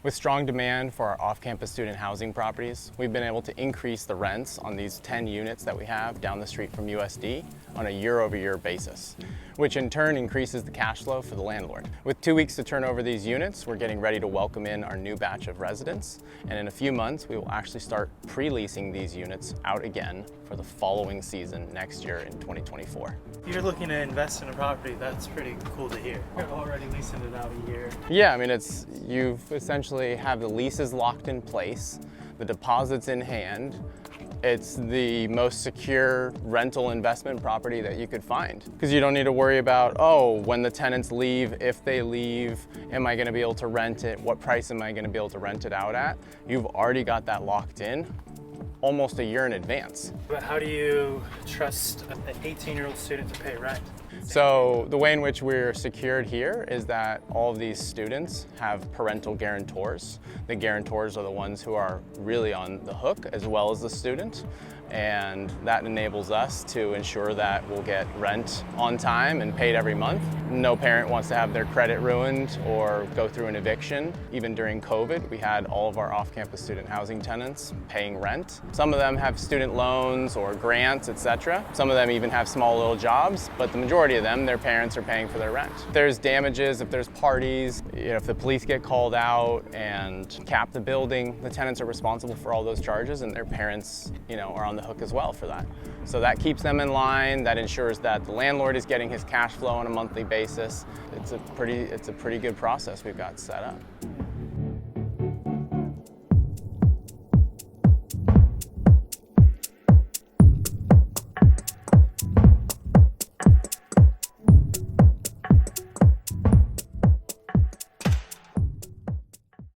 With strong demand for our off-campus student housing properties, we've been able to increase the rents on these 10 units that we have down the street from USD on a year-over-year basis, which in turn increases the cash flow for the landlord. With 2 weeks to turn over these units, we're getting ready to welcome in our new batch of residents, and in a few months we will actually start pre-leasing these units out again for the following season next year in 2024. You're looking to invest in a property, that's pretty cool to hear. You're already leasing it out a year. Yeah, I mean, you've essentially have the leases locked in place, the deposits in hand. It's the most secure rental investment property that you could find, because you don't need to worry about, oh, when the tenants leave, if they leave, am I going to be able to rent it? What price am I going to be able to rent it out at? You've already got that locked in almost a year in advance. But how do you trust an 18-year-old student to pay rent? So the way in which we're secured here is that all of these students have parental guarantors. The guarantors are the ones who are really on the hook, as well as the student. And that enables us to ensure that we'll get rent on time and paid every month. No parent wants to have their credit ruined or go through an eviction. Even during COVID, we had all of our off-campus student housing tenants paying rent. Some of them have student loans or grants, etc. Some of them even have small little jobs, but the majority of them, their parents are paying for their rent. If there's damages, if there's parties, if the police get called out and cap the building, the tenants are responsible for all those charges, and their parents, are on the hook as well for that. So that keeps them in line. That ensures that the landlord is getting his cash flow on a monthly basis. It's a pretty good process we've got set up.